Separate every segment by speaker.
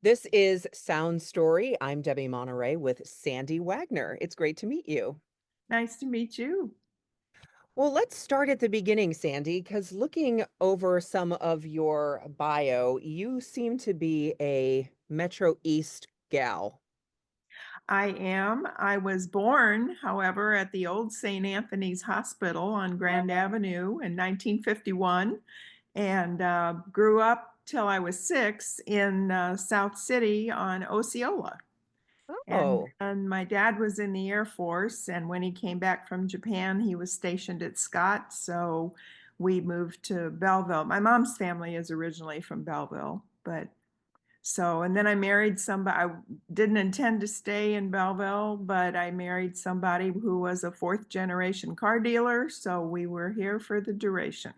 Speaker 1: This is SoundStory. I'm Debbie Monterrey with Sandy Wagner. It's great to meet you.
Speaker 2: Nice to meet you.
Speaker 1: Well, let's start at the beginning, Sandy, because looking over some of your bio, you seem to be a Metro East gal.
Speaker 2: I am. I was born, however, at the old St. Anthony's Hospital on Grand Avenue in 1951 and grew up till I was 6 in South City on Osceola. And,
Speaker 1: Oh,
Speaker 2: and my dad was in the Air Force, and when he came back from Japan, he was stationed at Scott. So we moved to Belleville. My mom's family is originally from Belleville, but and then I married somebody. I didn't intend to stay in Belleville, but I married somebody who was a fourth generation car dealer. So we were here for the duration.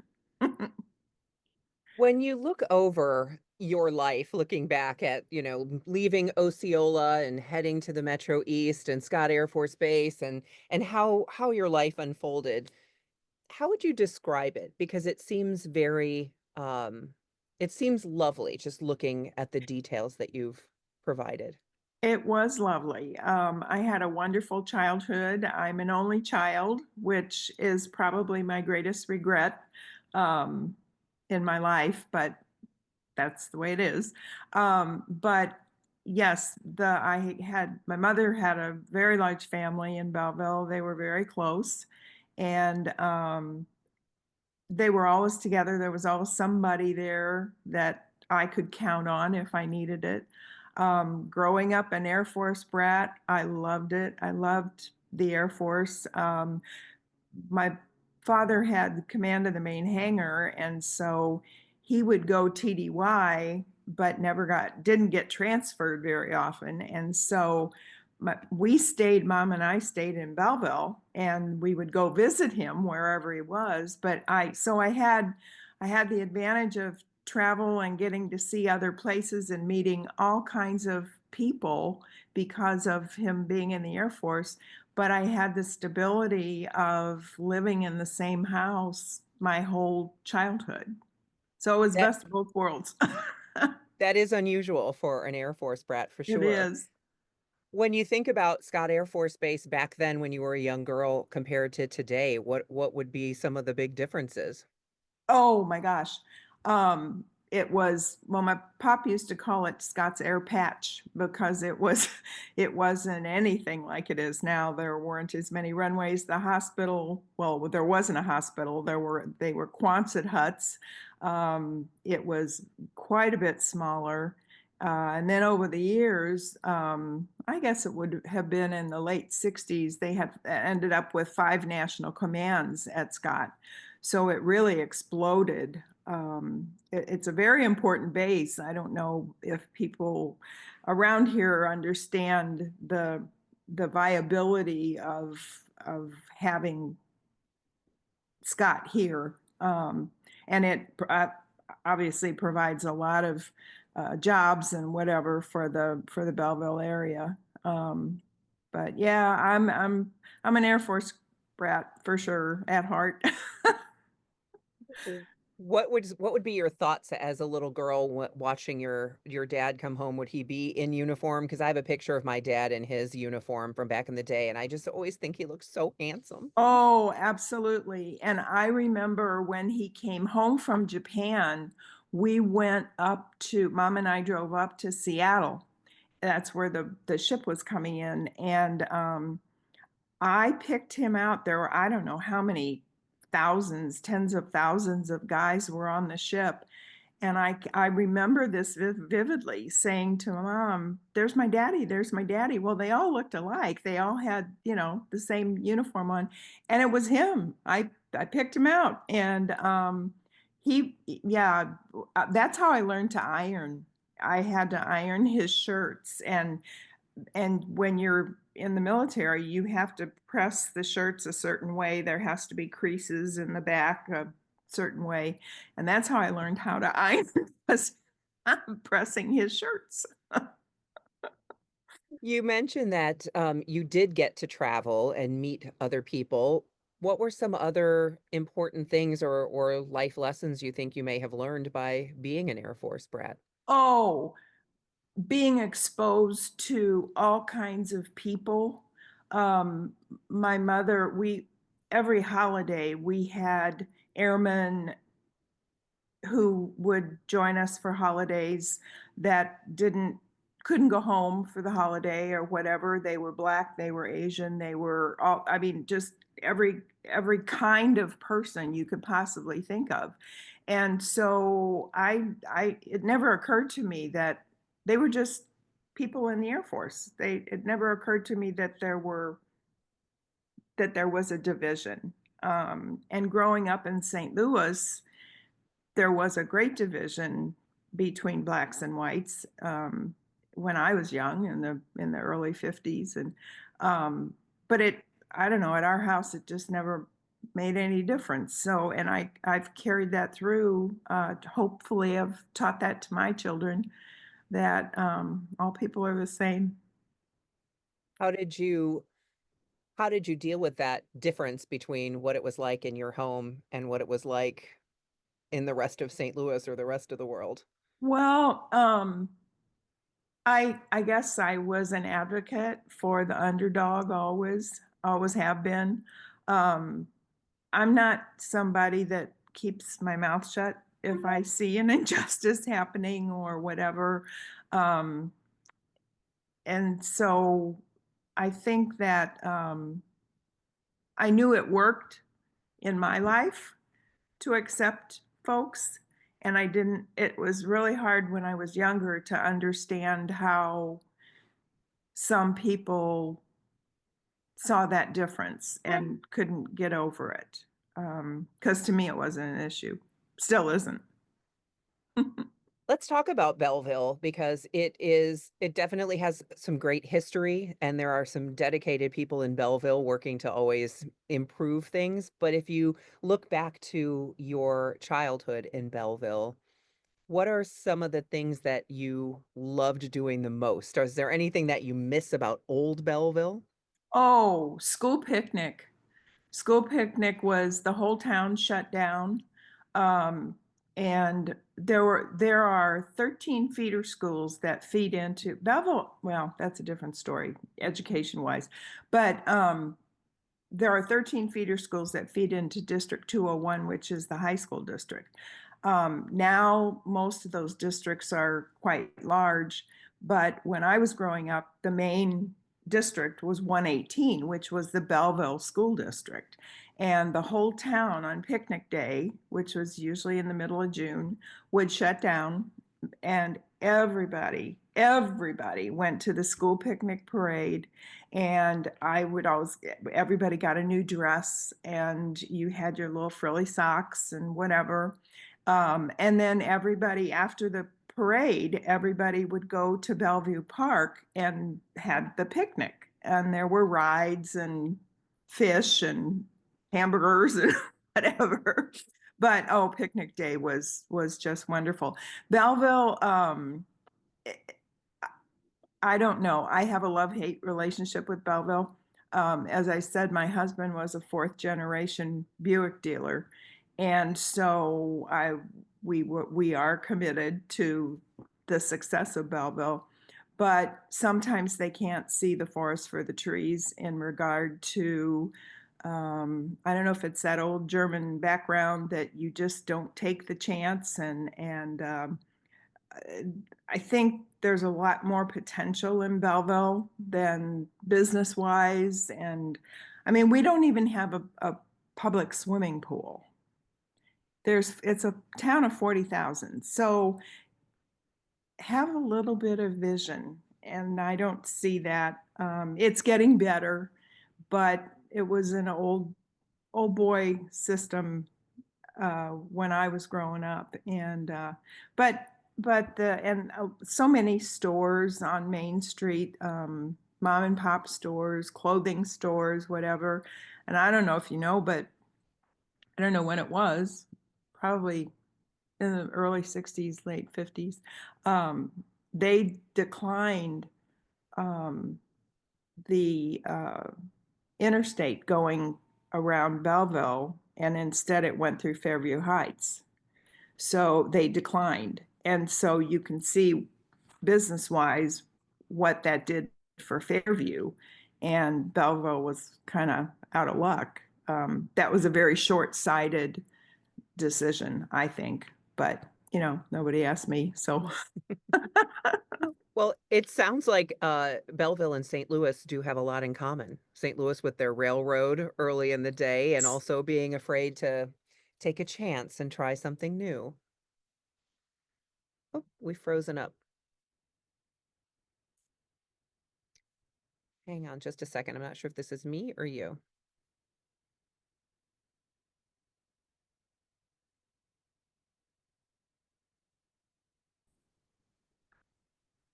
Speaker 1: when you look over your life, looking back at, leaving Osceola and heading to the Metro East and Scott Air Force Base and how your life unfolded, how would you describe it? Because it seems lovely just looking at the details that you've provided.
Speaker 2: It was lovely. I had a wonderful childhood. I'm an only child, which is probably my greatest regret um, in my life, but that's the way it is. But yes, the I had my mother had a very large family in Belleville. They were very close, and they were always together. There was always somebody there that I could count on if I needed it. Growing up an Air Force brat, I loved it. I loved the Air Force. My father had command of the main hangar, and so he would go TDY, but didn't get transferred very often. And so mom and I stayed in Belleville, and we would go visit him wherever he was. I had the advantage of travel and getting to see other places and meeting all kinds of people because of him being in the Air Force, but I had the stability of living in the same house my whole childhood. So it was
Speaker 1: That
Speaker 2: best of both worlds.
Speaker 1: that is unusual for an Air Force brat for
Speaker 2: It
Speaker 1: sure.
Speaker 2: is.
Speaker 1: When you think about Scott Air Force Base back then when you were a young girl compared to today, what would be some of the big differences?
Speaker 2: Oh my gosh. It was, well, my pop used to call it Scott's Air Patch because it wasn't anything like it is now. There weren't as many runways. The hospital, well, there wasn't a hospital. They were Quonset huts. It was quite a bit smaller. And then over the years, I guess it would have been in the late 60s, they had ended up with 5 national commands at Scott. So it really exploded. It's a very important base. I don't know if people around here understand the viability of having Scott here, and it obviously provides a lot of jobs and whatever for the Belleville area. But yeah, I'm an Air Force brat for sure at heart.
Speaker 1: W- what would be your thoughts as a little girl watching your dad come home? Would he be in uniform? Because I have a picture of my dad in his uniform from back in the day, and I just always think he looks so handsome.
Speaker 2: Oh, absolutely. And I remember when he came home from Japan, we went up to, Mom and I drove up to Seattle. That's where the ship was coming in. And I picked him out. There were, I don't know how many thousands, tens of thousands of guys were on the ship. And I remember this vividly saying to my mom, "There's my daddy, there's my daddy." Well, they all looked alike. They all had, the same uniform on. And it was him. I picked him out. And yeah, that's how I learned to iron. I had to iron his shirts. And when you're in the military, you have to press the shirts a certain way. There has to be creases in the back a certain way. And that's how I learned how to iron was pressing his shirts.
Speaker 1: You mentioned that you did get to travel and meet other people. What were some other important things or life lessons you think you may have learned by being an Air Force brat?
Speaker 2: Oh, being exposed to all kinds of people. Um, my mother, we every holiday we had airmen who would join us for holidays that didn't couldn't go home for the holiday or whatever. They were Black, they were Asian, they were all, I mean, just every kind of person you could possibly think of. And so I it never occurred to me that they were just people in the Air Force. It never occurred to me that there was a division. And growing up in St. Louis, there was a great division between blacks and whites when I was young in the early 50s, and but it I don't know, at our house it just never made any difference. So, and I've carried that through. Hopefully, I've taught that to my children that all people are the same.
Speaker 1: How did you how did you deal with that difference between what it was like in your home and what it was like in the rest of St. Louis or the rest of the world?
Speaker 2: Well, I guess I was an advocate for the underdog always have been. Um, I'm not somebody that keeps my mouth shut if I see an injustice happening or whatever. Um, and so I think that I knew it worked in my life to accept folks. And I didn't, it was really hard when I was younger to understand how some people saw that difference and couldn't get over it. Because to me, it wasn't an issue. Still isn't.
Speaker 1: Let's talk about Belleville because it definitely has some great history and there are some dedicated people in Belleville working to always improve things. But if you look back to your childhood in Belleville, what are some of the things that you loved doing the most? Or is there anything that you miss about old Belleville?
Speaker 2: Oh, school picnic. School picnic was the whole town shut down. Um, and there are 13 feeder schools that feed into Belleville. Well, that's a different story, education wise. But there are 13 feeder schools that feed into District 201, which is the high school district. Now, most of those districts are quite large, but when I was growing up, the main district was 118, which was the Belleville School District. And the whole town on picnic day, which was usually in the middle of June, would shut down and everybody went to the school picnic parade. And I would always, everybody got a new dress and you had your little frilly socks and whatever. And then everybody, after the parade, everybody would go to Bellevue Park and had the picnic. And there were rides and fish and hamburgers and whatever. But oh, picnic day was just wonderful. Belleville, I don't know. I have a love-hate relationship with Belleville. As I said, my husband was a fourth generation Buick dealer, and so we are committed to the success of Belleville. But sometimes they can't see the forest for the trees in regard to I don't know if it's that old German background that you just don't take the chance and I think there's a lot more potential in Belleville than business wise. And I mean, we don't even have a public swimming pool. It's a town of 40,000. So have a little bit of vision. And I don't see that. It's getting better, but it was an old boy system when I was growing up, and but so many stores on Main Street, mom and pop stores, clothing stores, whatever. And I don't know if you know, but I don't know when it was, probably in the early 60s, late 50s. Um, they declined um, the interstate going around Belleville, and instead it went through Fairview Heights. So they declined. And so you can see business-wise, what that did for Fairview, and Belleville was kind of out of luck. That was a very short-sighted decision, I think, but nobody asked me, so
Speaker 1: Well, it sounds like Belleville and St. Louis do have a lot in common. St. Louis with their railroad early in the day and also being afraid to take a chance and try something new. Oh, we've frozen up. Hang on just a second. I'm not sure if this is me or you.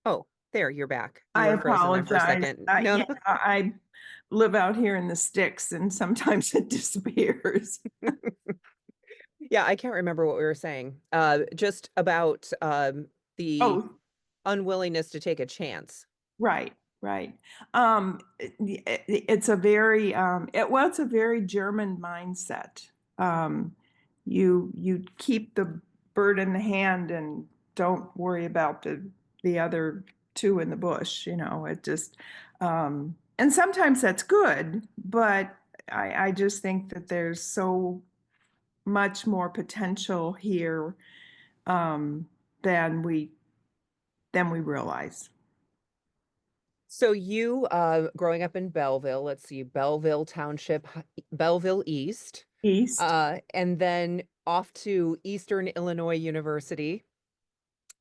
Speaker 1: Oh, there, you're back. You
Speaker 2: I
Speaker 1: were frozen there for a
Speaker 2: apologize.
Speaker 1: second. No.
Speaker 2: Yeah, I live out here in the sticks, and sometimes it disappears.
Speaker 1: Yeah, I can't remember what we were saying. Just about the
Speaker 2: Oh,
Speaker 1: unwillingness to take a chance.
Speaker 2: right, right. It's a very it's a very German mindset. Um, you keep the bird in the hand and don't worry about the other two in the bush. It just and sometimes that's good, but I just think that there's so much more potential here um, than we realize.
Speaker 1: So you, growing up in Belleville, let's see, Belleville Township, Belleville East,
Speaker 2: East,
Speaker 1: and then off to Eastern Illinois University,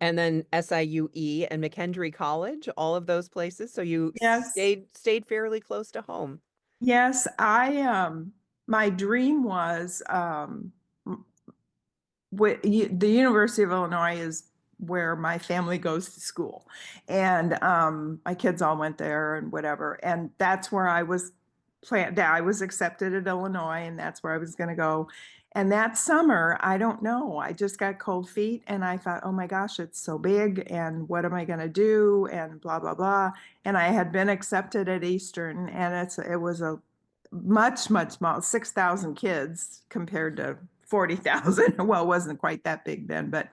Speaker 1: and then SIUE and McKendree College, all of those places. So you
Speaker 2: yes.
Speaker 1: stayed fairly close to home.
Speaker 2: Yes, I my dream was the University of Illinois is where my family goes to school, and my kids all went there and whatever, and that's where I was planned. I was accepted at Illinois, and that's where I was going to go. And that summer, I don't know, I just got cold feet, and I thought, oh my gosh, it's so big, and what am I going to do, and blah blah blah. And I had been accepted at Eastern, and it was a much small 6,000 kids compared to 40,000. Well, it wasn't quite that big then, but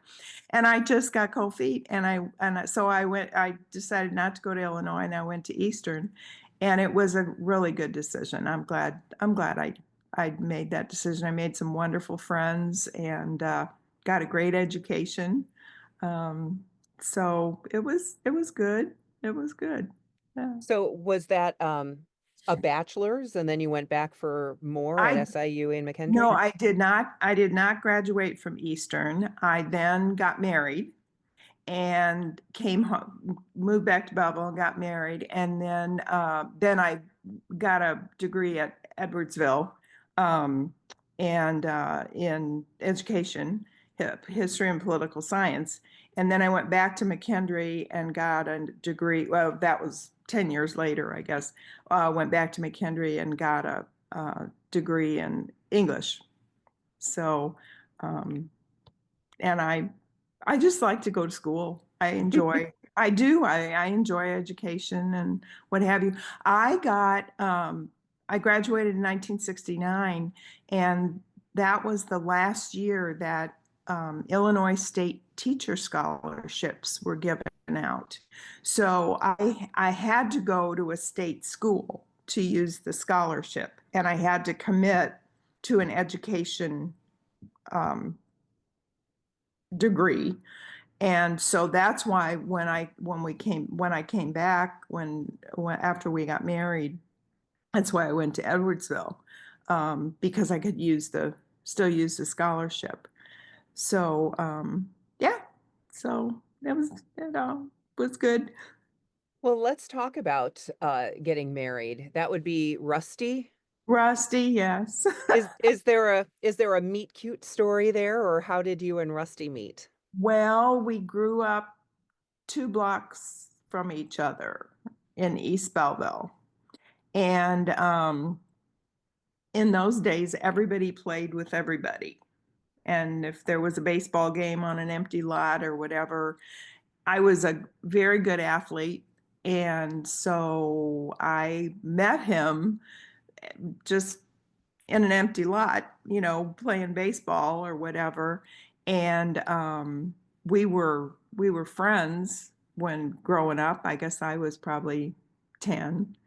Speaker 2: and I just got cold feet, so I decided not to go to Illinois, and I went to Eastern, and it was a really good decision. I'm glad I made that decision. I made some wonderful friends, and got a great education. Um, so it was good. It was good. Yeah.
Speaker 1: So was that a bachelor's and then you went back for more at
Speaker 2: I
Speaker 1: SIU in
Speaker 2: No,
Speaker 1: McKendree?
Speaker 2: I did not. I did not graduate from Eastern. I then got married and came home, moved back to Belleville and got married, and then I got a degree at Edwardsville, um, and in education, history and political science, and then I went back to McKendree and got a degree. Well, that was 10 years later, I guess. Went back to McKendree and got a degree in English. So, um, and I just like to go to school. I do. I enjoy education and what have you. I got, I graduated in 1969, and that was the last year that Illinois state teacher scholarships were given out. So I had to go to a state school to use the scholarship, and I had to commit to an education um, degree. And so that's why when I came back when after we got married, that's why I went to Edwardsville, because I could still use the scholarship. So yeah, so it was good.
Speaker 1: Well, let's talk about getting married. That would be Rusty.
Speaker 2: Rusty, yes.
Speaker 1: Is there a meet cute story there, or how did you and Rusty meet?
Speaker 2: Well, we grew up 2 blocks from each other in East Belleville, and in those days, everybody played with everybody. And if there was a baseball game on an empty lot or whatever, I was a very good athlete. And so I met him just in an empty lot, playing baseball or whatever. And we were friends when growing up. I guess I was probably 10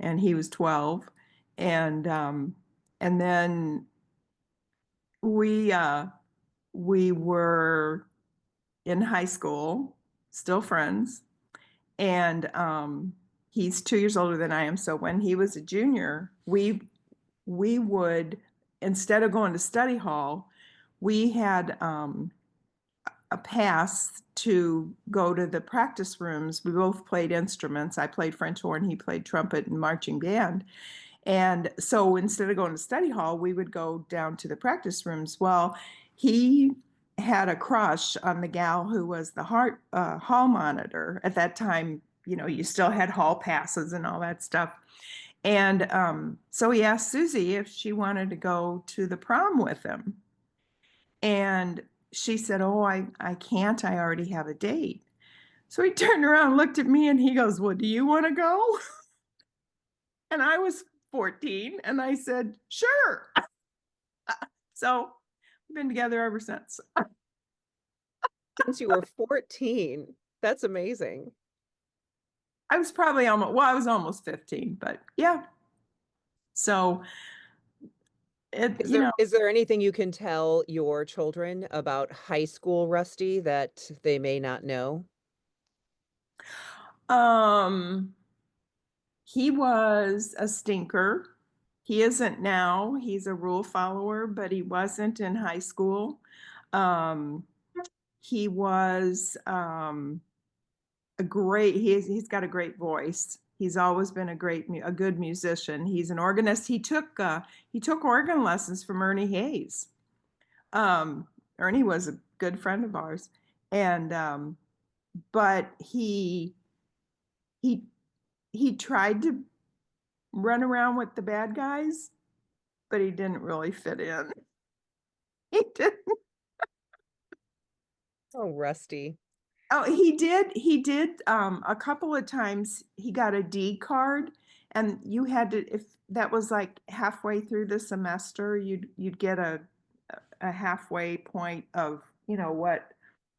Speaker 2: and he was 12. And and then we uh we were in high school, still friends. And he's 2 years older than I am. So when he was a junior, we would, instead of going to study hall, we had a pass to go to the practice rooms. We both played instruments. I played French horn, he played trumpet and marching band. And so instead of going to study hall, we would go down to the practice rooms. Well, he had a crush on the gal who was the hall monitor. At that time, you still had hall passes and all that stuff. And so he asked Susie if she wanted to go to the prom with him. And she said, "Oh, I can't. I already have a date." So he turned around, looked at me, and he goes, "Well, do you want to go?" And I was 14, and I said, "Sure." So we've been together ever since.
Speaker 1: Since you were 14. That's amazing.
Speaker 2: I was probably almost, well, I was almost 15, but yeah. So it,
Speaker 1: Is there anything you can tell your children about high school Rusty that they may not know?
Speaker 2: um, he was a stinker. He isn't now. He's a rule follower, but he wasn't in high school. Um, he was he's got a great voice. He's always been a good musician. He's an organist. He took organ lessons from Ernie Hayes. Ernie was a good friend of ours, and but he he tried to run around with the bad guys, but he didn't really fit in. He did.
Speaker 1: Oh, Rusty.
Speaker 2: Oh, he did a couple of times. He got a D card, and you had to, if that was like halfway through the semester, you'd get a halfway point of,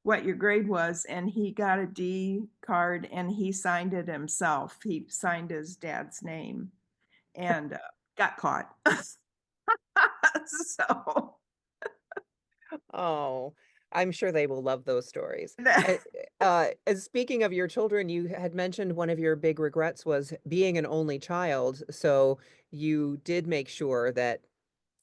Speaker 2: what your grade was, and he got a D card and he signed it himself. He signed his dad's name and got caught. So
Speaker 1: Oh, I'm sure they will love those stories. As speaking of your children, you had mentioned one of your big regrets was being an only child, so you did make sure that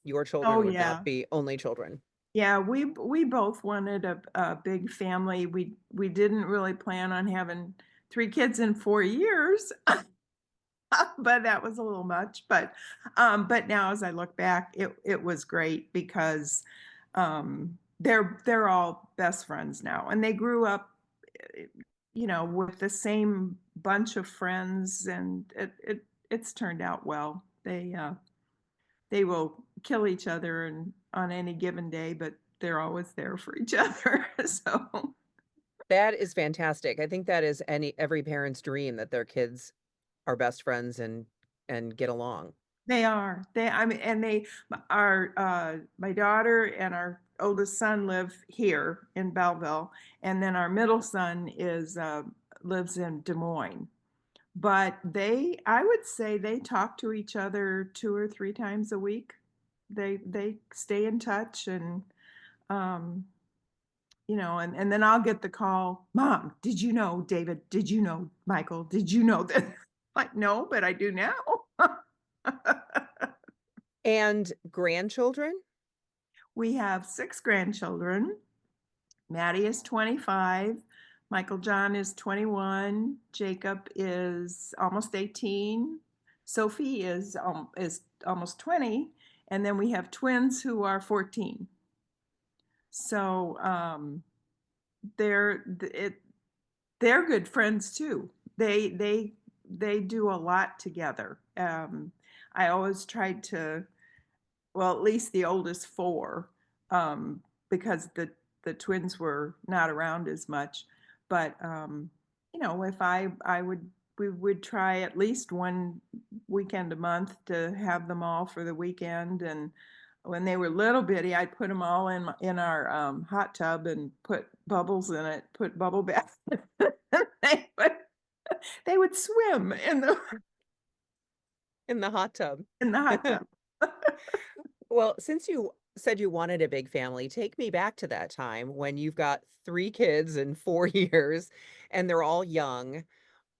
Speaker 1: your
Speaker 2: oh
Speaker 1: children would not
Speaker 2: yeah.
Speaker 1: be only children.
Speaker 2: Yeah, we both wanted a big family. We didn't really plan on having 3 kids in 4 years, but that was a little much. But now as I look back, it was great because they're all best friends now, and they grew up, eh, with the same bunch of friends, and it's turned out well. They will kill each other and on any given day, but they're always there for each other. So
Speaker 1: That is fantastic. I think that is every parent's dream that their kids are best friends and get along.
Speaker 2: they are. I mean, and they are. My daughter and our oldest son live here in Belleville, and then our middle son is lives in Des Moines. But I would say they talk to each other 2 or 3 times a week. They stay in touch, and um, and then I'll get the call, "Mom, did you know David? Did you know Michael? Did you know that?" Like, no, but I do now.
Speaker 1: And grandchildren?
Speaker 2: We have 6 grandchildren. Maddie is 25. Michael John is 21. Jacob is almost 18. Sophie is almost 20. And then we have twins who are 14. So they're it they're good friends too. They do a lot together. I always tried to, well, at least the oldest four, because the twins were not around as much. But if I would we would try at least one weekend a month to have them all for the weekend, and when they were little bitty, I'd put them all in our hot tub and put bubbles in it, put bubble bath. they would they would swim
Speaker 1: In the hot tub.
Speaker 2: in the hot tub.
Speaker 1: Well, since you said you wanted a big family, take me back to that time when you've got 3 kids in 4 years and they're all young.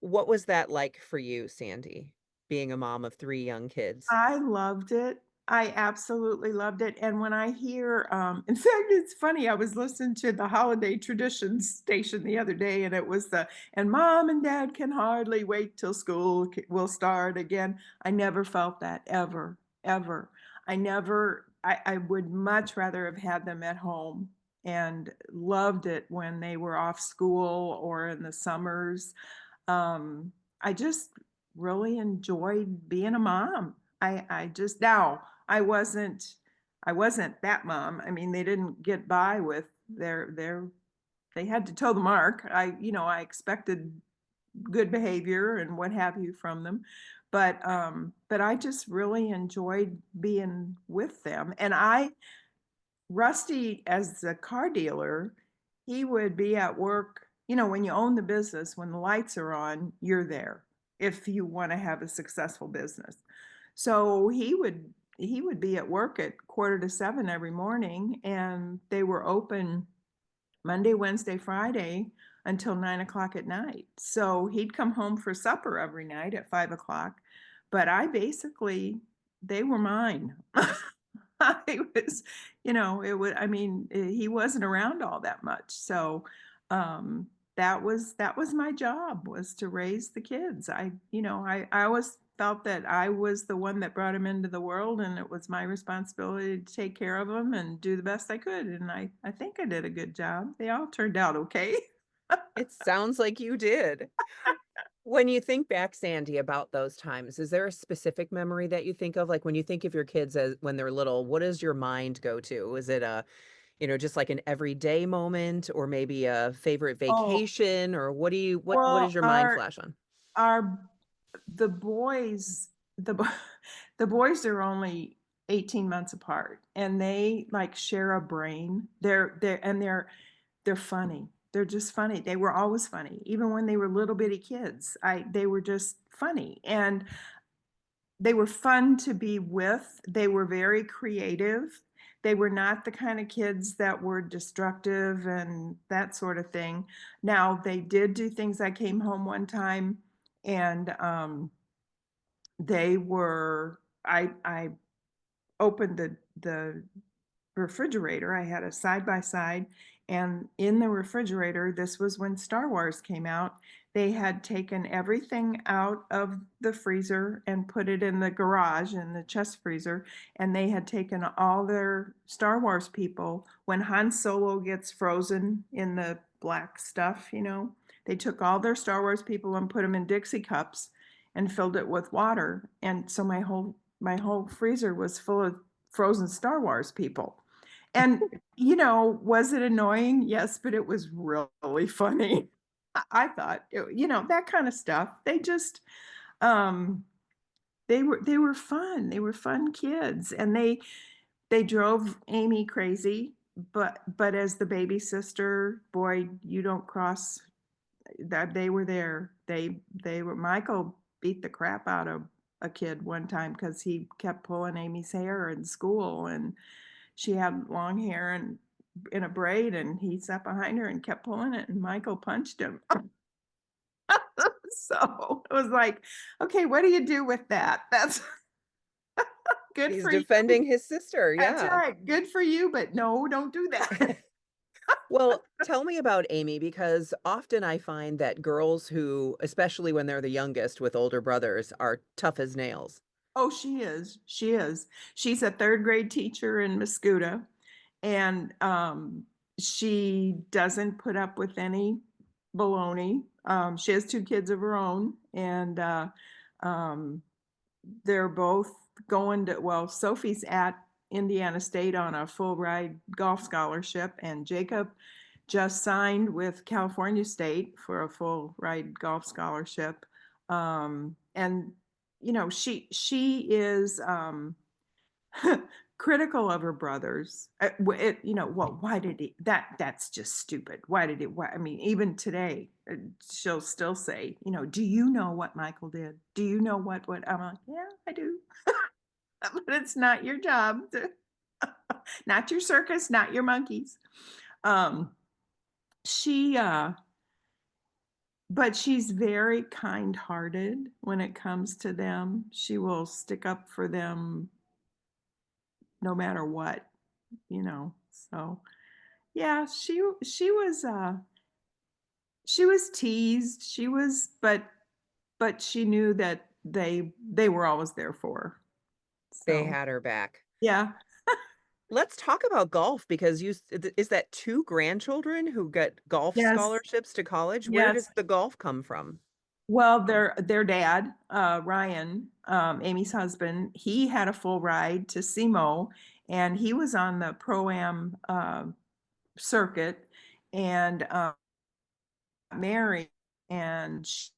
Speaker 1: What was that like for you, Sandy, being a mom of 3 young kids?
Speaker 2: I loved it. I absolutely loved it, and when I hear, in fact, it's funny, I was listening to the holiday traditions station the other day, and it was the "And mom and dad can hardly wait till school will start again." I never felt that ever, ever. I would much rather have had them at home and loved it when they were off school or in the summers. I just really enjoyed being a mom. I just now I wasn't that mom. I mean, they didn't get by with their they had to toe the mark. I expected good behavior and what have you from them. But I just really enjoyed being with them. And Rusty, as a car dealer, he would be at work. When you own the business, when the lights are on, you're there if you want to have a successful business. So he would be at work at 6:45 every morning, and they were open Monday, Wednesday, Friday until 9 o'clock at night. So he'd come home for supper every night at 5 o'clock. But they were mine. I was, I mean, he wasn't around all that much. So that was my job, was to raise the kids. I always felt that I was the one that brought him into the world, and it was my responsibility to take care of them and do the best I could. And I think I did a good job. They all turned out okay.
Speaker 1: It sounds like you did. When you think back, Sandy, about those times, is there a specific memory that you think of? Like, when you think of your kids as when they're little, what does your mind go to? Is it just like an everyday moment or maybe a favorite
Speaker 2: Oh,
Speaker 1: vacation, or what
Speaker 2: well,
Speaker 1: does your mind flash on?
Speaker 2: our the boys the bo- the boys are only 18 months apart, and they like share a brain. They're funny. They're just funny. They were always funny. Even when they were little bitty kids, they were just funny, and they were fun to be with. They were very creative. They were not the kind of kids that were destructive and that sort of thing. Now, they did do things. I came home one time, and they were I opened the refrigerator. I had a side by side, and in the refrigerator, this was when Star Wars came out. They had taken everything out of the freezer and put it in the garage in the chest freezer, and they had taken all their Star Wars people. When Han Solo gets frozen in the black stuff, they took all their Star Wars people and put them in Dixie cups and filled it with water. And so my whole freezer was full of frozen Star Wars people. And, was it annoying? Yes, but it was really funny. I thought, that kind of stuff. Um, they were fun. They were fun kids, and they drove Amy crazy. But as the baby sister, boy, you don't cross that. They were there. They were. Michael beat the crap out of a kid one time because he kept pulling Amy's hair in school, and she had long hair and in a braid, and he sat behind her and kept pulling it, and Michael punched him. So it was like, okay, what do you do with that? That's good
Speaker 1: He's
Speaker 2: for you.
Speaker 1: defending his sister,
Speaker 2: That's
Speaker 1: yeah.
Speaker 2: right. Good for you, but no, don't do that.
Speaker 1: Well, tell me about Amy, because often I find that girls who, especially when they're the youngest with older brothers, are tough as nails.
Speaker 2: Oh, she is. She is. She's a third grade teacher in Mascoutah, and she doesn't put up with any baloney. She has two kids of her own, and um, they're both going to, well, Sophie's at Indiana State on a full ride golf scholarship, and Jacob just signed with California State for a full ride golf scholarship. And she is critical of her brothers. Well, why did he that's just stupid. Why did it why I mean, even today, she'll still say, "Do you know what Michael did? Do you know what" I'm like, "Yeah, I do." But it's not your job to not your circus, not your monkeys. Um, she, but she's very kind-hearted when it comes to them. She will stick up for them no matter what, you know? So, yeah, she was teased. But she knew that they were always there for her.
Speaker 1: They
Speaker 2: So,
Speaker 1: had her back.
Speaker 2: yeah.
Speaker 1: Let's talk about golf because is that 2 grandchildren who get golf
Speaker 2: Yes,
Speaker 1: scholarships to college? Where
Speaker 2: yes.
Speaker 1: does the golf come from?
Speaker 2: Well, their dad, Ryan, Amy's husband, he had a full ride to SEMO, and he was on the Pro-Am, circuit and, married, and sh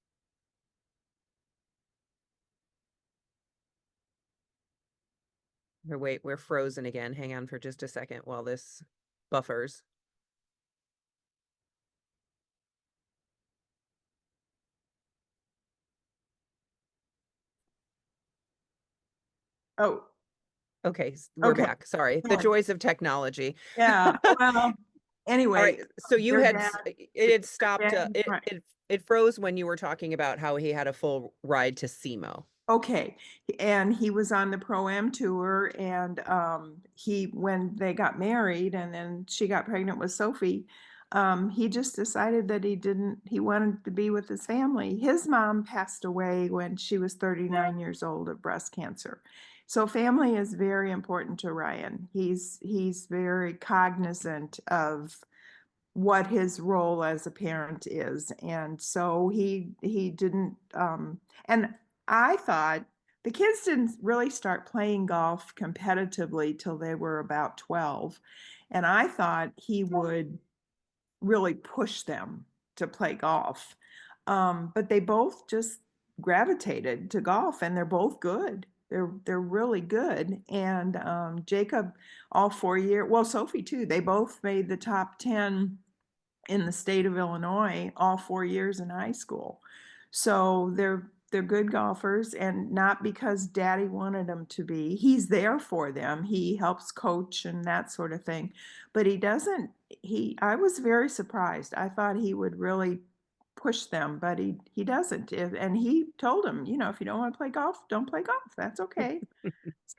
Speaker 1: Or wait, we're frozen again. Hang on for just a second while this buffers.
Speaker 2: oh,
Speaker 1: Okay, we're
Speaker 2: okay,
Speaker 1: back. Sorry. The
Speaker 2: good.
Speaker 1: joys of technology.
Speaker 2: Yeah, well,
Speaker 1: All
Speaker 2: anyway,
Speaker 1: right. So you
Speaker 2: their
Speaker 1: had
Speaker 2: dad
Speaker 1: it had stopped
Speaker 2: their dad right.
Speaker 1: it froze when you were talking about how he had a full ride to SEMO.
Speaker 2: Okay, and he was on the Pro-Am tour, and, he when they got married and then she got pregnant with Sophie, he just decided that he wanted to be with his family. His mom passed away when she was 39 years old of breast cancer. So family is very important to Ryan. He's very cognizant of what his role as a parent is. And so he didn't and I thought the kids didn't really start playing golf competitively till they were about 12. And I thought he would really push them to play golf. But they both just gravitated to golf and they're both good. They're really good. And Jacob, all 4 year, well, Sophie too, they both made the top 10 in the state of Illinois all 4 years in high school. So they're good golfers, and not because daddy wanted them to be. He's there for them. He helps coach and that sort of thing. But he doesn't he I was very surprised. I thought he would really push them, but he doesn't. And he told him, if you don't want to play golf, don't play golf. That's okay.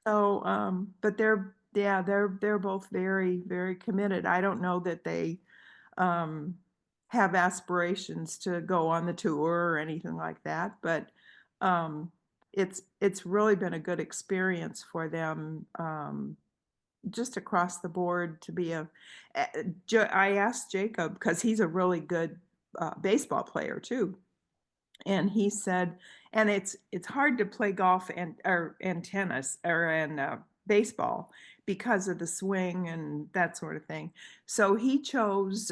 Speaker 2: So, but they're both very, very committed. I don't know that they um, have aspirations to go on the tour or anything like that. But it's really been a good experience for them, just across the board to be I asked Jacob because he's a really good baseball player too, and he said, and it's hard to play golf and tennis and baseball because of the swing and that sort of thing. So he chose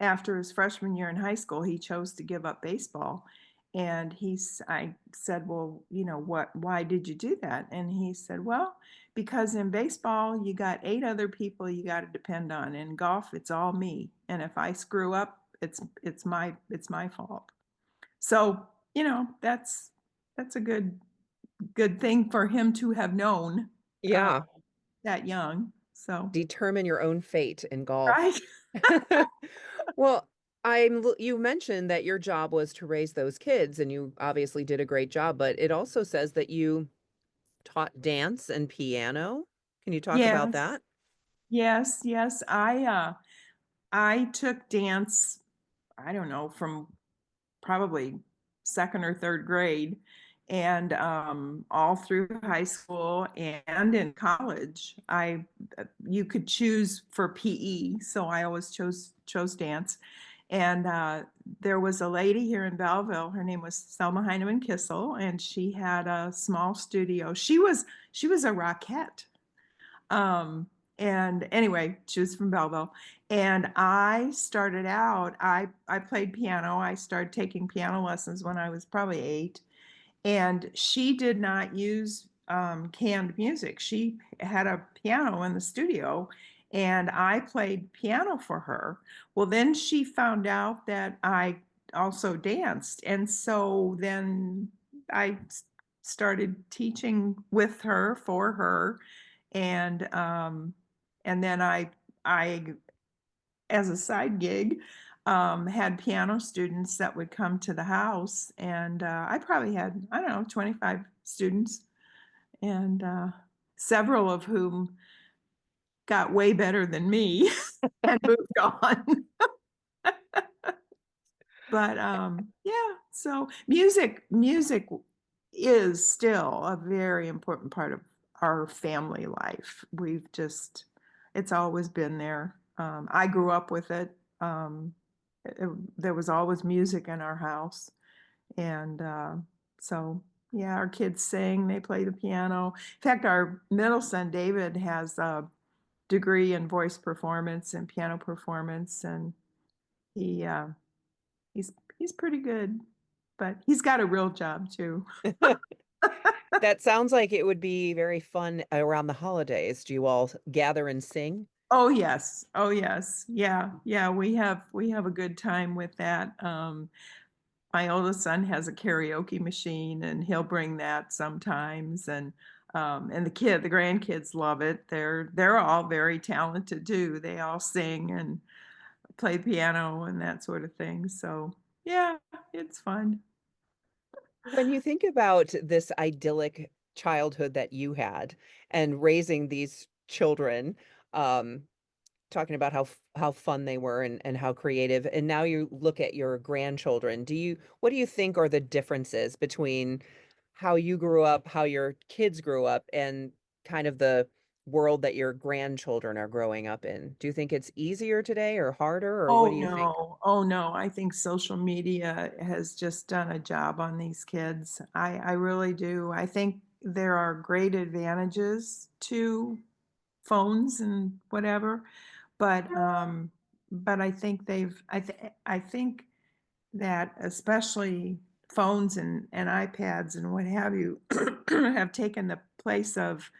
Speaker 2: after his freshman year in high school, he chose to give up baseball. And I said, well, why did you do that? And he said, well, because in baseball, you got 8 other people you got to depend on. In golf, it's all me. And if I screw up, it's my fault. So, that's a good thing for him to have known uh,
Speaker 1: Yeah,
Speaker 2: that young. So,
Speaker 1: determine your own fate in golf.
Speaker 2: right.
Speaker 1: Well, you mentioned that your job was to raise those kids and you obviously did a great job, but it also says that you taught dance and piano. Can you talk about
Speaker 2: Yes.
Speaker 1: that?
Speaker 2: Yes, yes. I took dance, I don't know, from probably second or third grade, and all through high school and in college. You could choose for PE, so I always chose dance. And there was a lady here in Belleville. Her name was Selma Heineman Kissel, and she had a small studio. She was a Rockette. And anyway, she was from Belleville. And I started out, I played piano. I started taking piano lessons when I was probably 8. And she did not use canned music. She had a piano in the studio, and I played piano for her. Well, then she found out that I also danced, and so then I started teaching with her, for her, and then I as a side gig, had piano students that would come to the house, and I probably had, I don't know, 25 students, and several of whom got way better than me and moved on. But yeah, so music is still a very important part of our family life. It's always been there. I grew up with it. There was always music in our house, and so yeah, our kids sing. They play the piano. In fact, our middle son David has a degree in voice performance and piano performance, and he he's he's pretty good, but he's got a real job too.
Speaker 1: That sounds like it would be very fun around the holidays. Do you all gather and sing?
Speaker 2: Oh yes. Oh yes. Yeah. Yeah, we have a good time with that. My oldest son has a karaoke machine, and he'll bring that sometimes, and the grandkids love it. They're all very talented too. They all sing and play piano and that sort of thing. So, yeah, it's fun.
Speaker 1: When you think about this idyllic childhood that you had and raising these children, um, talking about how fun they were and how creative, and now you look at your grandchildren, what do you think are the differences between how you grew up, how your kids grew up, and kind of the world that your grandchildren are growing up in? Do you think it's easier today or harder, or what
Speaker 2: Oh,
Speaker 1: do you think?
Speaker 2: no. Oh, no. I think social media has just done a job on these kids. I really do. I think there are great advantages to phones and whatever, but I think I think that especially phones and iPads and what have you have taken the place of,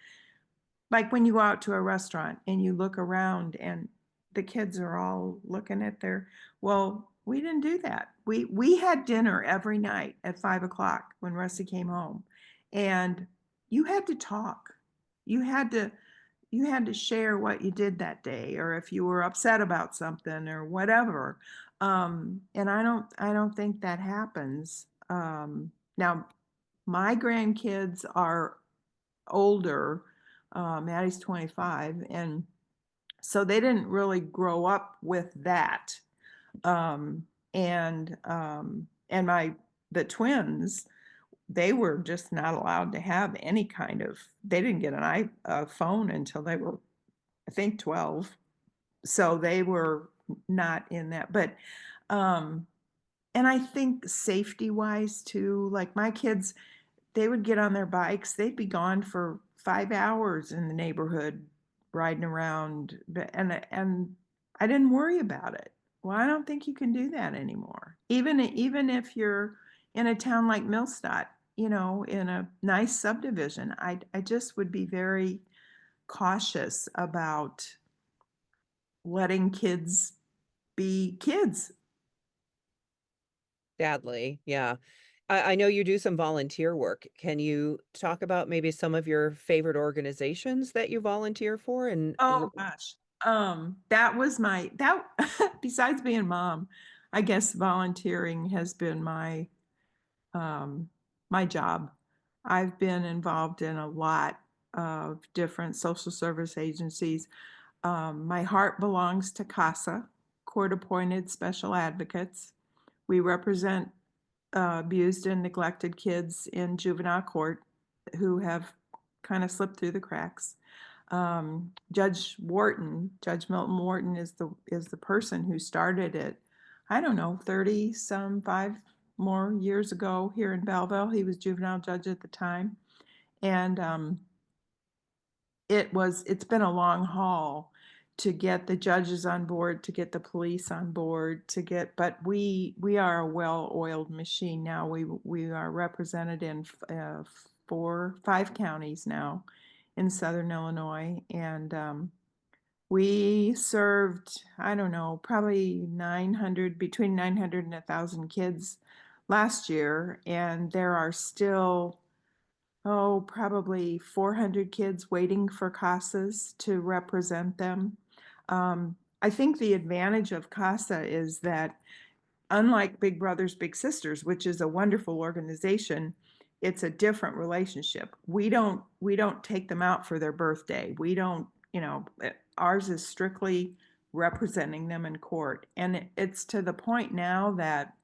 Speaker 2: like, when you go out to a restaurant and you look around and the kids are all looking at their, well, we didn't do that. We had dinner every night at 5 o'clock when Rusty came home, and you had to talk. You had to you had to share what you did that day, or if you were upset about something or whatever. And I don't think that happens. Now my grandkids are older. Maddie's 25, and so they didn't really grow up with that. Um, and my the twins, they were just not allowed to have any kind of. They didn't get a phone until they were, I think, 12. So they were not in that. But um, and I think safety wise too, like my kids, they would get on their bikes, they'd be gone for 5 hours in the neighborhood riding around, and I didn't worry about it. Well, I don't think you can do that anymore. Even if you're in a town like Millstadt, in a nice subdivision, I just would be very cautious about letting kids be kids.
Speaker 1: Sadly, yeah. I know you do some volunteer work. Can you talk about maybe some of your favorite organizations that you volunteer for and
Speaker 2: Oh gosh. That was my that besides being mom, I guess volunteering has been um my job. I've been involved in a lot of different social service agencies. My heart belongs to CASA, Court Appointed Special Advocates. We represent abused and neglected kids in juvenile court who have kind of slipped through the cracks. Judge Milton Wharton is the person who started it. I don't know, 30 some 5 more years ago here in Belleville. He was juvenile judge at the time, and it's been a long haul to get the judges on board, to get the police on board, but we are a well-oiled machine now. We are represented in 5 counties now in Southern Illinois, and, we served, I don't know, probably 900, between 900 and 1,000 kids last year, and there are still, oh, probably 400 kids waiting for CASAs to represent them. I think the advantage of CASA is that unlike Big Brothers Big Sisters, which is a wonderful organization, it's a different relationship. We don't take them out for their birthday. We don't, ours is strictly representing them in court. And it's to the point now that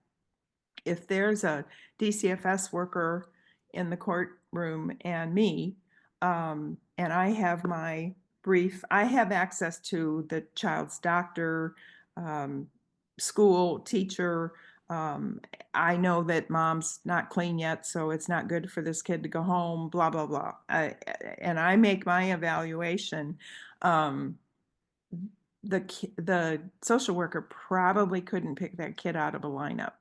Speaker 2: if there's a DCFS worker in the courtroom and me, and I have my brief, I have access to the child's doctor, um, school, teacher. Um, I know that mom's not clean yet, so it's not good for this kid to go home, blah, blah, blah. And I make my evaluation. Um, the social worker probably couldn't pick that kid out of a lineup.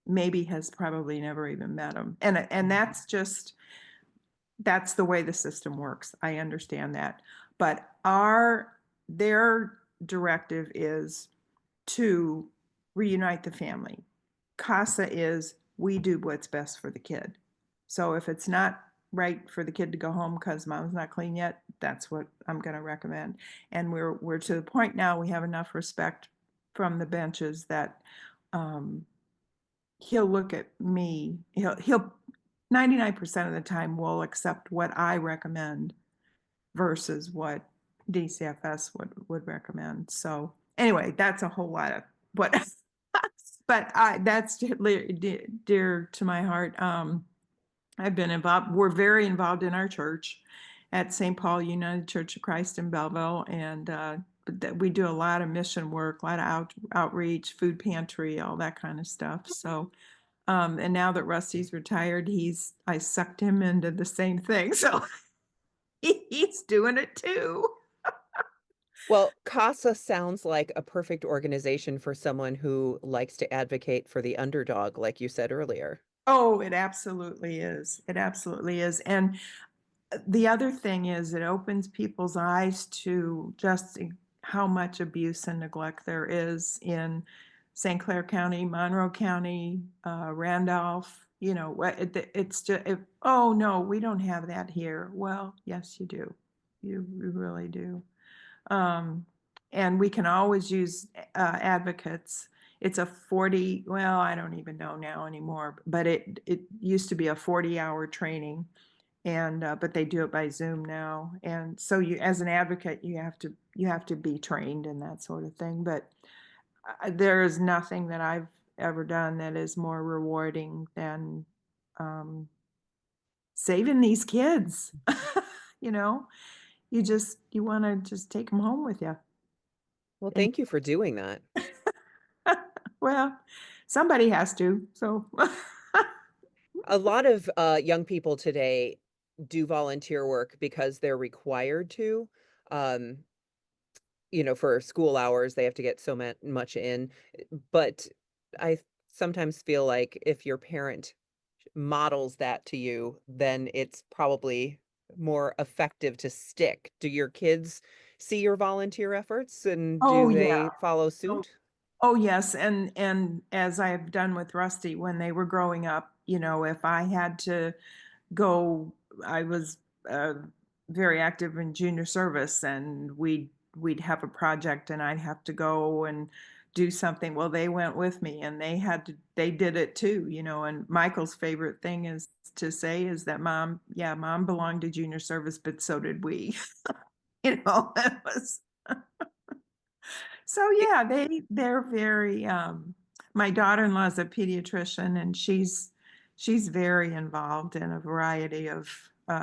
Speaker 2: Maybe has probably never even met him. And that's the way the system works. I understand that. But their directive is to reunite the family. CASA is we do what's best for the kid. So if it's not right for the kid to go home because mom's not clean yet, that's what I'm going to recommend. And we're to the point now we have enough respect from the benches that um, he'll look at me. He'll 99% of the time will accept what I recommend versus what DCFS would recommend. So anyway, that's a whole lot of what, but that's dear to my heart. I've been involved. We're very involved in our church at St. Paul United Church of Christ in Belleville, and we do a lot of mission work, a lot of outreach, food pantry, all that kind of stuff. So, and now that Rusty's retired, I sucked him into the same thing. So he's doing it too.
Speaker 1: Well, CASA sounds like a perfect organization for someone who likes to advocate for the underdog, like you said earlier.
Speaker 2: Oh, it absolutely is. It absolutely is. And the other thing is it opens people's eyes to just how much abuse and neglect there is in St. Clair County, Monroe County, Randolph. It's just, oh no, we don't have that here. Well, yes, you do. You really do. Um, and we can always use advocates. It's a 40, well, I don't even know now anymore, but it used to be a 40-hour training, and but they do it by Zoom now. And so you, as an advocate, you have to be trained and that sort of thing. But there is nothing that I've ever done that is more rewarding than um, saving these kids. you know, you want to just take them home with you.
Speaker 1: Well,
Speaker 2: And
Speaker 1: thank you for doing that.
Speaker 2: well, somebody has to. So
Speaker 1: A lot of young people today do volunteer work because they're required to. Um, for school hours, they have to get so much in. But I sometimes feel like if your parent models that to you, then it's probably more effective to stick. Do your kids see your volunteer efforts and
Speaker 2: oh
Speaker 1: do
Speaker 2: yeah.
Speaker 1: they follow
Speaker 2: Oh,
Speaker 1: suit?
Speaker 2: oh yes, and as I have done with Rusty when they were growing up, if I had to go, I was very active in junior service, and we'd have a project, and I'd have to go and do something. Well, they went with me, and they did it too, And Michael's favorite thing is to say is that mom belonged to junior service, but so did we. It was so
Speaker 1: It
Speaker 2: yeah, they're very my daughter-in-law is a pediatrician, and she's very involved in a variety of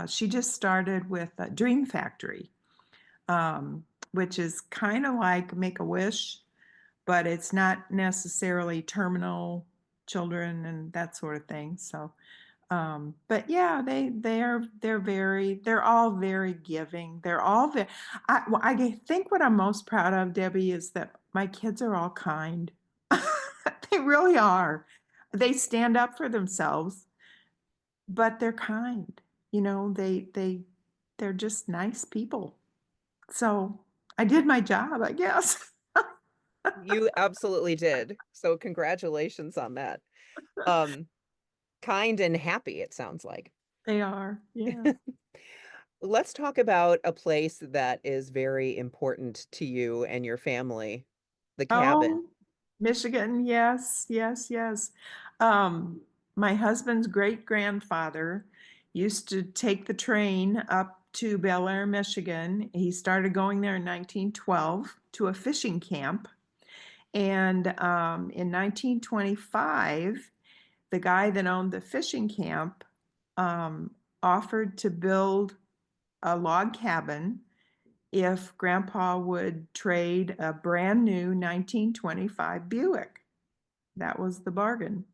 Speaker 2: she just started with a Dream Factory, which is kind of like Make-A-Wish, but it's not necessarily terminal children and that sort of thing. So but yeah, they're all very giving. They're all very, I think what I'm most proud of, Debbie, is that my kids are all kind. They really are. They stand up for themselves, but they're kind. you know, they're just nice people. So I did my job, I guess.
Speaker 1: You absolutely did. So congratulations on that. Um, kind and happy, it sounds like.
Speaker 2: They are, yeah.
Speaker 1: Let's talk about a place that is very important to you and your family, the cabin.
Speaker 2: Oh, Michigan, yes, yes, yes. Um, my husband's great-grandfather used to take the train up to Bel Air, Michigan. He started going there in 1912 to a fishing camp. And in 1925, the guy that owned the fishing camp um, offered to build a log cabin if Grandpa would trade a brand new 1925 Buick. That was the bargain.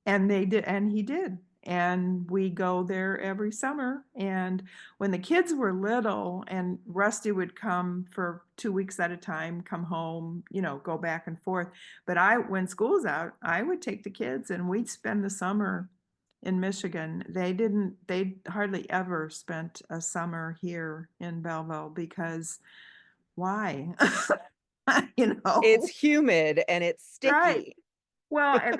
Speaker 2: And they did, and he did. And we go there every summer. And when the kids were little, and Rusty would come for 2 weeks at a time, come home, you know, go back and forth. But when school's out, I would take the kids and we'd spend the summer in Michigan. They hardly ever spent a summer here in Belleville because why? You
Speaker 1: It's
Speaker 2: know,
Speaker 1: humid and it's
Speaker 2: right.
Speaker 1: sticky.
Speaker 2: Well, and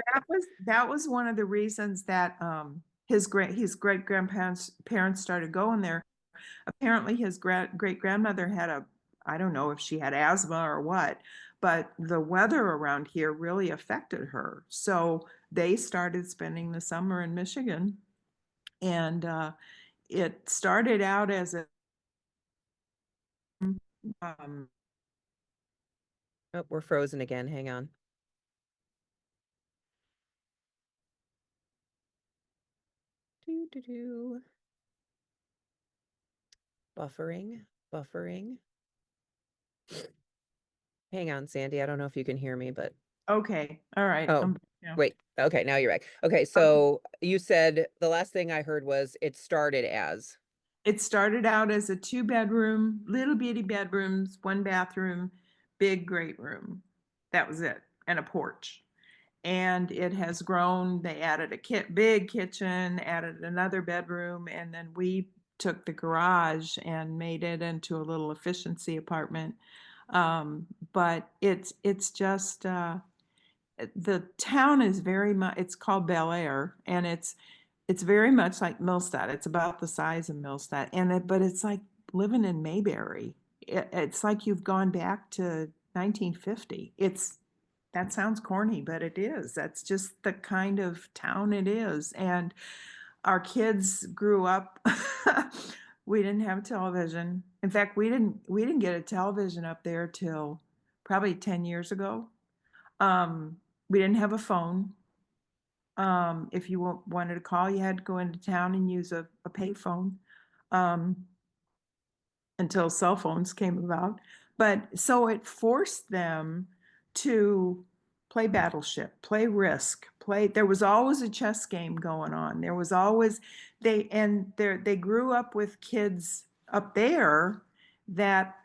Speaker 2: that was one of the reasons that his great grandparents parents started going there. Apparently, his great grandmother had a, I don't know if she had asthma or what, but the weather around here really affected her. So they started spending the summer in Michigan, and it started out as a um,
Speaker 1: Oh, we're frozen again. Hang on. Do, do, do. Buffering, buffering. Hang on, Sandy. I don't know if you can hear me, but
Speaker 2: okay, all right,
Speaker 1: oh,
Speaker 2: yeah.
Speaker 1: wait. Okay, now you're back. Okay, so you said the last thing I heard was it started as.
Speaker 2: It started out as a two-bedroom, little bitty bedrooms, one bathroom, big great room. That was it, and a porch. And it has grown. They added a big kitchen, added another bedroom, and then we took the garage and made it into a little efficiency apartment. But it's just the town is very much. It's called Bel Air, and it's very much like Millstadt. It's about the size of Millstadt, but it's like living in Mayberry. It's like you've gone back to 1950. That sounds corny, but it is. That's just the kind of town it is. And our kids grew up. We didn't have a television. In fact, we didn't get a television up there till probably 10 years ago. We didn't have a phone. If you wanted to call, you had to go into town and use a payphone um, until cell phones came about. But so it forced them to play Battleship, play Risk, play. There was always a chess game going on. There was always they grew up with kids up there that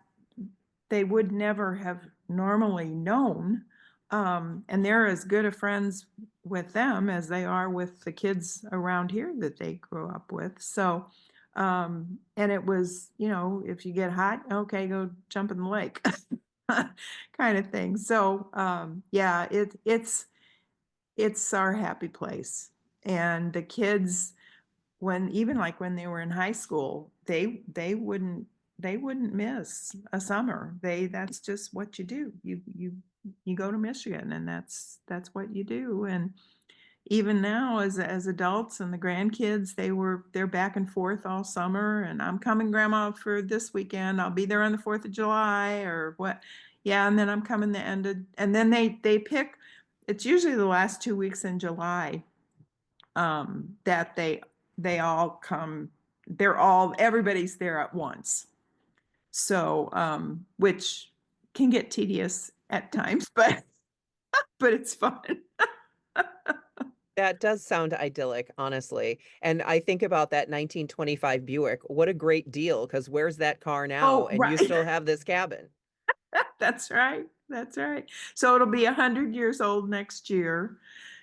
Speaker 2: they would never have normally known. And they're as good of friends with them as they are with the kids around here that they grew up with. So, and it was, you know, if you get hot, okay, go jump in the lake kind of thing. So, yeah, it's our happy place. And the kids, when even like when they were in high school, they wouldn't miss a summer. That's just what you do. You go to Michigan, and that's what you do. And even now, as adults and the grandkids, they're back and forth all summer. And I'm coming, Grandma, for this weekend. I'll be there on the 4th of July or what. Yeah, and then I'm coming the end of, and then they pick. It's usually the last 2 weeks in July that they all come. Everybody's there at once. So, which can get tedious at times, but it's fun.
Speaker 1: That does sound idyllic, honestly. And I think about that 1925 Buick. What a great deal, because where's that car now?
Speaker 2: Oh,
Speaker 1: And you
Speaker 2: right.
Speaker 1: still have this cabin.
Speaker 2: That's right. That's right. So it'll be 100 years old next year.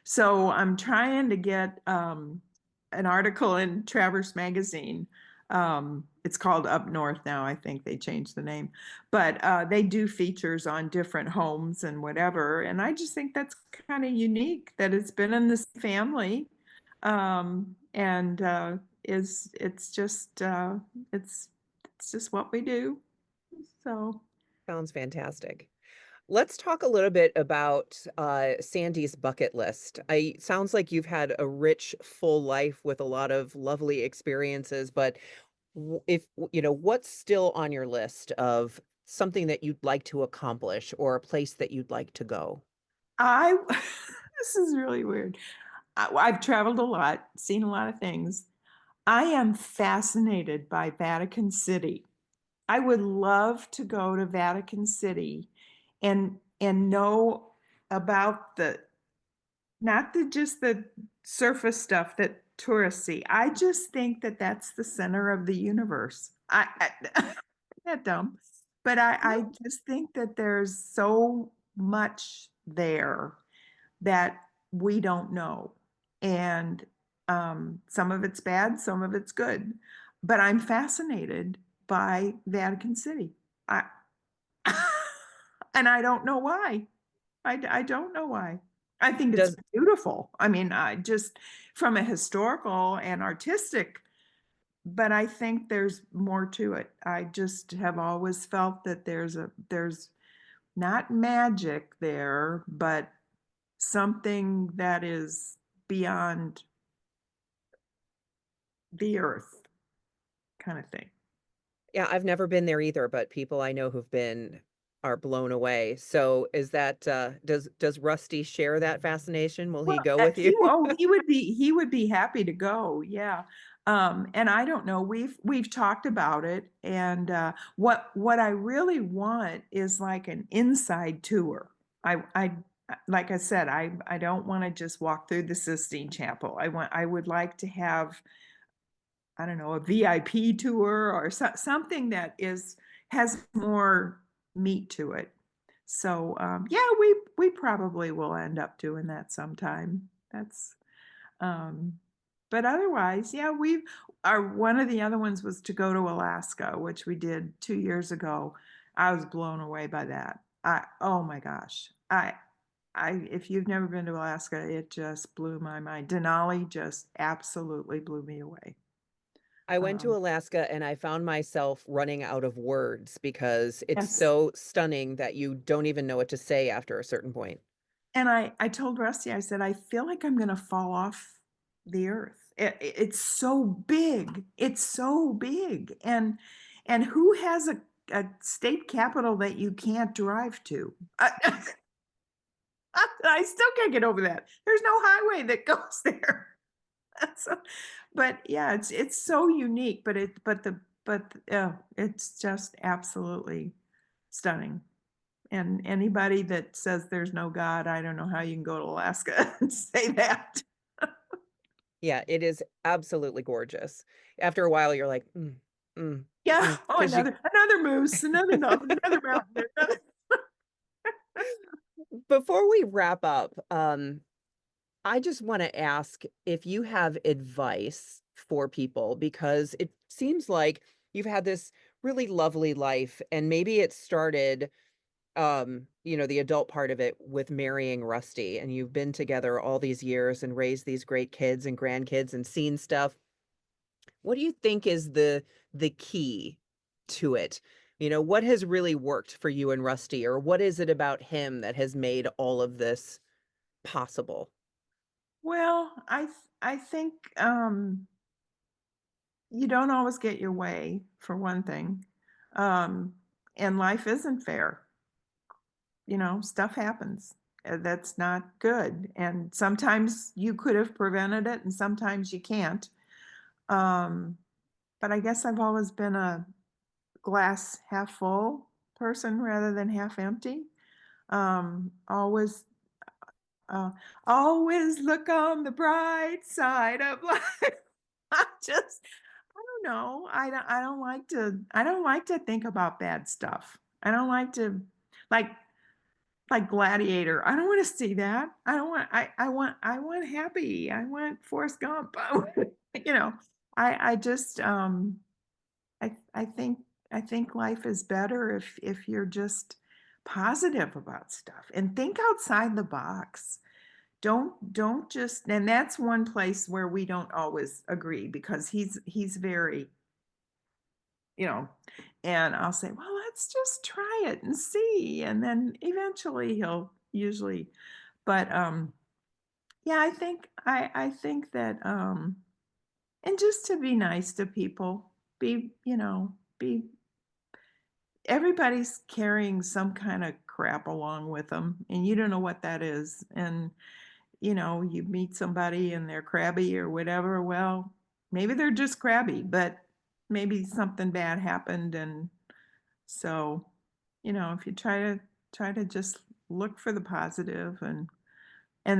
Speaker 2: So I'm trying to get an article in Traverse Magazine. It's called Up North now. I think they changed the name, but they do features on different homes and whatever. And I just think that's kind of unique that it's been in this family, and is it's it's just what we do. So
Speaker 1: Sounds fantastic. Let's talk a little bit about Sandy's bucket list. I sounds like you've had a rich, full life with a lot of lovely experiences, but if you know, what's still on your list of something that you'd like to accomplish or a place that you'd like to go?
Speaker 2: I this is really weird. I've traveled a lot, seen a lot of things. I am fascinated by Vatican City. I would love to go to Vatican City and know about the not the just the surface stuff that tourists see. I just think that that's the center of the universe. That dumb, but I
Speaker 1: No.
Speaker 2: just think that there's so much there that we don't know. And some of it's bad, some of it's good. But I'm fascinated by Vatican City. I, and I don't know why. I don't know why. I think it's
Speaker 1: Does
Speaker 2: beautiful. I mean, I just from a historical and artistic, but I think there's more to it. I just have always felt that there's not magic there, but something that is beyond the earth kind of thing.
Speaker 1: Yeah, I've never been there either, but people I know who've been are blown away. So is that does Rusty share that fascination? Will
Speaker 2: Well,
Speaker 1: he go with you?
Speaker 2: he would be happy to go. Yeah. And I don't know. We've talked about it, and what I really want is like an inside tour. I like I said, I don't want to just walk through the Sistine Chapel. I would like to have, I don't know, a VIP tour or something that is has more meat to it. So yeah, we probably will end up doing that sometime. That's um, but otherwise, yeah, we've our one of the other ones was to go to Alaska, which we did 2 years ago. I was blown away by that. I oh my gosh, I if you've never been to Alaska, it just blew my mind. Denali just absolutely blew me away.
Speaker 1: I went to
Speaker 2: Um,
Speaker 1: Alaska and I found myself running out of words because it's
Speaker 2: yes.
Speaker 1: so stunning that you don't even know what to say after a certain point.
Speaker 2: And I told Rusty, I said, I feel like I'm going to fall off the earth. It's so big. It's so big. And who has a state capital that you can't drive to? I still can't get over that. There's no highway that goes there. So, but yeah, it's so unique, but it's just absolutely stunning. And anybody that says there's no God, I don't know how you can go to Alaska and say that.
Speaker 1: Yeah, it is absolutely gorgeous. After a while, you're like,
Speaker 2: Yeah. Oh,
Speaker 1: because you
Speaker 2: another moose, another nothing, another mountain. Another...
Speaker 1: before we wrap up, I just want to ask if you have advice for people because it seems like you've had this really lovely life and maybe it started you know, the adult part of it with marrying Rusty and you've been together all these years and raised these great kids and grandkids and seen stuff. What do you think is the key to it? You know, what has really worked for you and Rusty or what is it about him that has made all of this possible?
Speaker 2: Well, I think you don't always get your way for one thing, um, and life isn't fair. You know, stuff happens. That's not good, and sometimes you could have prevented it, and sometimes you can't. Um, but I guess I've always been a glass half full person rather than half empty. Always, uh, always look on the bright side of life. I just, I don't know. I don't like to think about bad stuff. I don't like to, like, like Gladiator. I don't want to see that. I don't want, I want happy. I want Forrest Gump. You know, I just, I think I think life is better if you're just positive about stuff and think outside the box. Don't just, and that's one place where we don't always agree because he's very, you know, and I'll say, "Well, let's just try it and see." And then eventually he'll usually, but yeah, I think that and just to be nice to people, be everybody's carrying some kind of crap along with them and you don't know what that is. And you meet somebody and they're crabby or whatever, well, maybe they're just crabby, but maybe something bad happened. And so, if you try to just look for the positive, and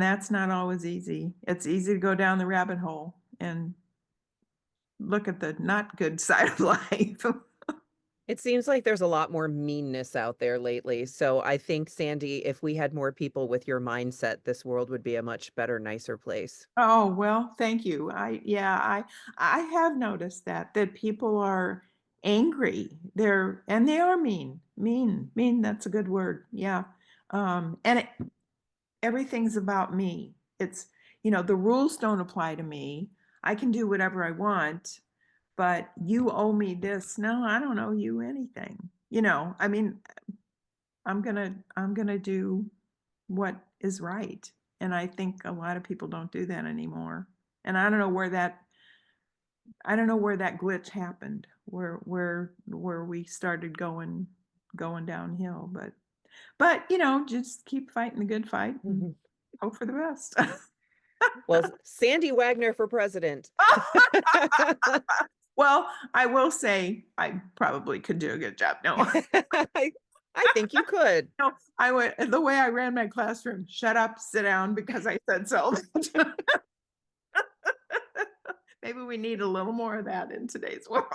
Speaker 2: that's not always easy. It's easy to go down the rabbit hole and look at the not good side of life.
Speaker 1: It seems like there's a lot more meanness out there lately. So I think, Sandy, if we had more people with your mindset, this world would be a much better, nicer place.
Speaker 2: Oh, well, thank you. I have noticed that people are angry. They are mean. Mean, that's a good word. Yeah. And everything's about me. The rules don't apply to me. I can do whatever I want, but you owe me this. No, I don't owe you anything. I mean, I'm gonna do what is right. And I think a lot of people don't do that anymore. And I don't know where that glitch happened, where we started going downhill. But just keep fighting the good fight and
Speaker 1: Mhm.
Speaker 2: hope for the best.
Speaker 1: Well, Sandy Wagner for president.
Speaker 2: Well, I will say I probably could do a good job. No.
Speaker 1: I, I think you could.
Speaker 2: No, I would the way I ran my classroom, shut up, sit down because I said so. Maybe we need a little more of that in today's world.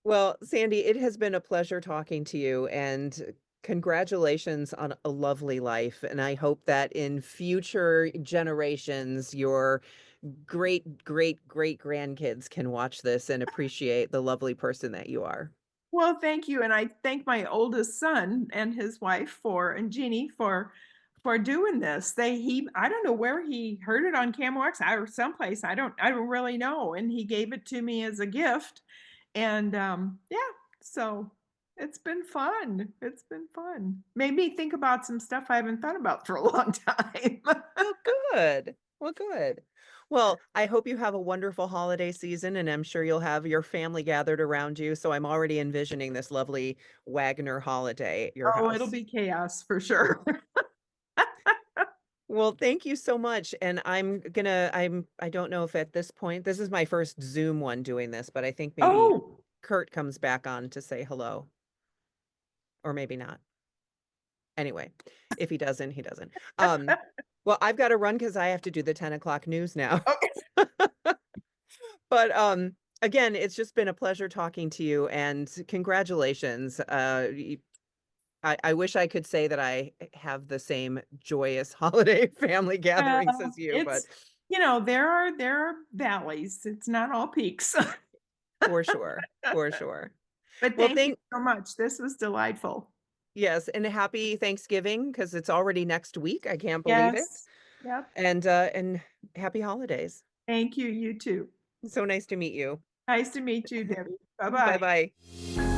Speaker 1: Well, Sandy, it has been a pleasure talking to you and congratulations on a lovely life. And I hope that in future generations, your great, great, great grandkids can watch this and appreciate the lovely person that you are.
Speaker 2: Well, thank you, and I thank my oldest son and his wife and Jeannie for doing this. I don't know where he heard it on Camel X or someplace. I don't really know, and he gave it to me as a gift. And yeah, so it's been fun. It's been fun. Made me think about some stuff I haven't thought about for a long time.
Speaker 1: Well, good. Well, good. Well, I hope you have a wonderful holiday season, and I'm sure you'll have your family gathered around you. So I'm already envisioning this lovely Wagner holiday at your
Speaker 2: Oh, it'll
Speaker 1: house.
Speaker 2: be chaos for sure.
Speaker 1: Well, thank you so much. And I don't know if at this point, this is my first Zoom one doing this, but I think maybe
Speaker 2: Oh,
Speaker 1: Kurt comes back on to say hello, or maybe not. Anyway, if he doesn't, he doesn't. Um, well, I've got to run because I have to do the 10 o'clock news now.
Speaker 2: okay.
Speaker 1: But again, it's just been a pleasure talking to you and congratulations. I wish I could say that I have the same joyous holiday family gatherings
Speaker 2: Well,
Speaker 1: as you, but
Speaker 2: there are valleys. It's not all peaks.
Speaker 1: for sure, for sure.
Speaker 2: But
Speaker 1: Well,
Speaker 2: thank you so much. This was delightful.
Speaker 1: yes, and happy Thanksgiving because it's already next week. I can't believe it.
Speaker 2: Yes. Yep.
Speaker 1: And happy holidays.
Speaker 2: Thank you. You too.
Speaker 1: So nice to meet you.
Speaker 2: Nice to meet you, Debbie.
Speaker 1: Bye
Speaker 2: Bye-bye.
Speaker 1: bye.